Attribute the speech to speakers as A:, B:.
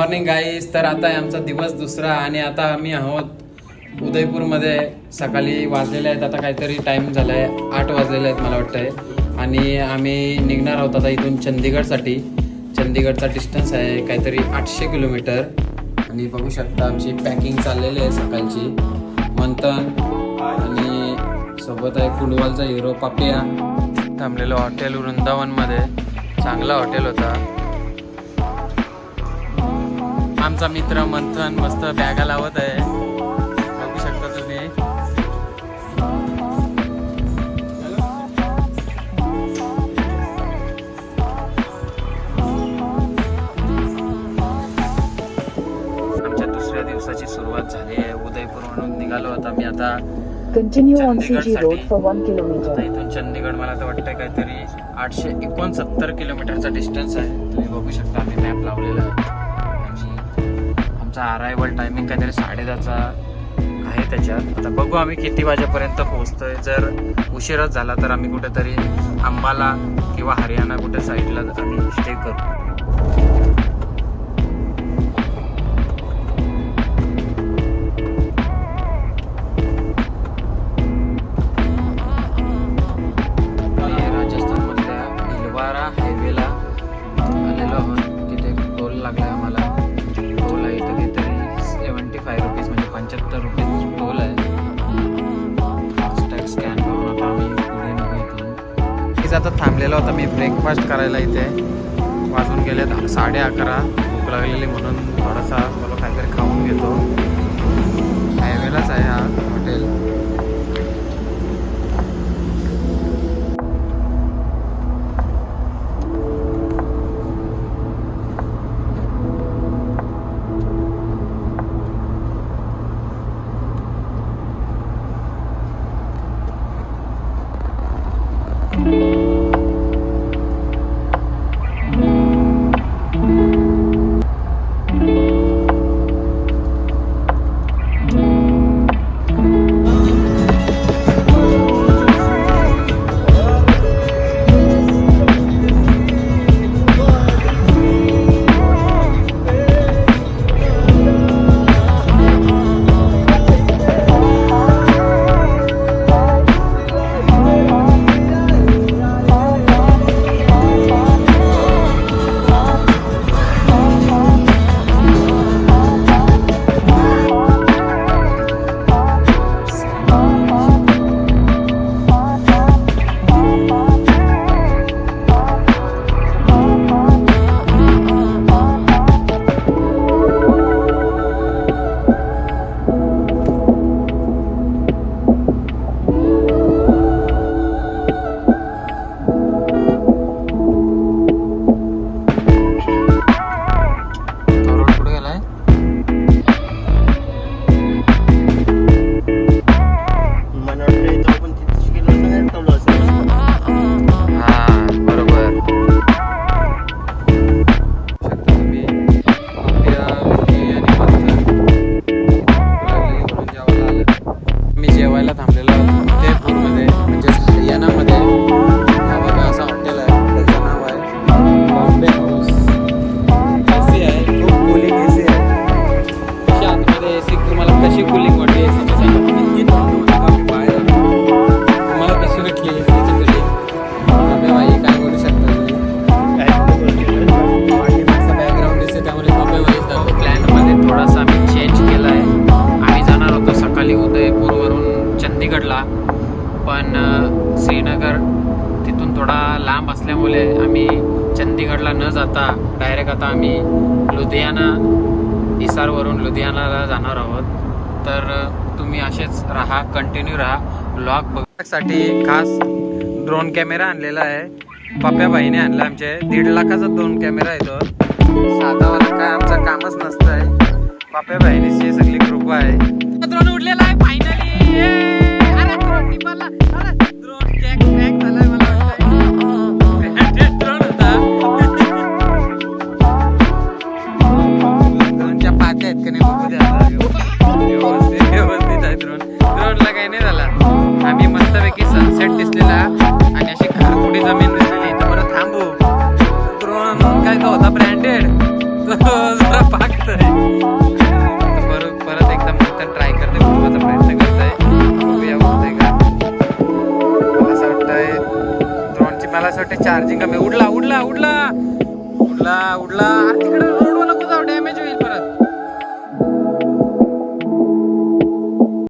A: Morning guys. तर आता आहे आमचा दिवस दुसरा आणि आता आम्ही आहोत उदयपूरमध्ये. सकाळी वाजलेले आहेत आता काहीतरी टाईम झाला आहे, 8 वाजलेले आहेत मला वाटतं आहे. आणि आम्ही निघणार आहोत आता इथून चंदीगडसाठी. चंदीगडचा डिस्टन्स आहे काहीतरी 800 किलोमीटर. आणि बघू शकता आमची पॅकिंग चाललेली आहे सकाळची. मंथन आणि सोबत आहे कुंडवालचा हिरो पापिया. थांबलेलो हॉटेल वृंदावनमध्ये, चांगला हॉटेल होता. आमचा मित्र मंथन मस्त बॅगा लावत आहे, बघू शकता तुम्ही. आमच्या दुसऱ्या दिवसाची सुरुवात झाली आहे. उदयपूर म्हणून निघालो होता मी आता.
B: Continue on CG Road for 1 kilometer.
A: आता इथून चंदीगड मला तर वाटतं काहीतरी 869 किलोमीटरचा डिस्टन्स आहे. तुम्ही बघू शकता, आम्ही मॅप लावलेला आहे. आमचा अरायवल टायमिंग काहीतरी 10:30चा आहे त्याच्यात. आता बघू आम्ही किती वाजेपर्यंत पोहोचतोय. जर उशीरच झाला तर आम्ही कुठेतरी अंबाला किंवा हरियाणा कुठे साईडला आम्ही स्टे करू. हायवेला आलेलो आहोत. तिथे टोल लागला आहे आम्हाला. टोल आहे इथं काहीतरी 75 रुपीज म्हणजे 75 रुपीज टोल आहे. फास्टॅग स्कॅन करून आता आम्ही पुढे निघू इथून. आता थांबलेलो होता मी ब्रेकफास्ट करायला. इथे वाजून गेले 11:30. भूक लागलेली म्हणून थोडासा मला काहीतरी खाऊन घेतो. हायवेलाच आहे हा हॉटेल. पण श्रीनगर तिथून थोडा लांब असल्यामुळे आम्ही चंदीगडला न जाता डायरेक्ट आता आम्ही लुधियाना, हिसारवरून लुधियानाला जाणार आहोत. तर तुम्ही असेच राहा, कंटिन्यू राहा. ब्लॉग बघण्यासाठी खास ड्रोन कॅमेरा आणलेला आहे. पप्प्याबाईने आणला. आमचे 1.5 लाखाचा ड्रोन कॅमेरा आहे तो. साधावाला काय आमचं कामच नसतं आहे. पप्प्याबाईनीची सगळी कृपा आहे. ड्रोन उडलेला आहे फायनली. व्यवस्थित काही नाही झाला. आम्ही मस्तपैकी सनसेट दिसलेला आणि अशी खारपुडी जमीन दिसलेली. तर बरं थांबू. ड्रोन काय का होता ब्रँडेड, तो जरा पाक मला असं वाटतं चार्जिंग कमी. उडला उडला उडला उडला उडला. अरे तिकडे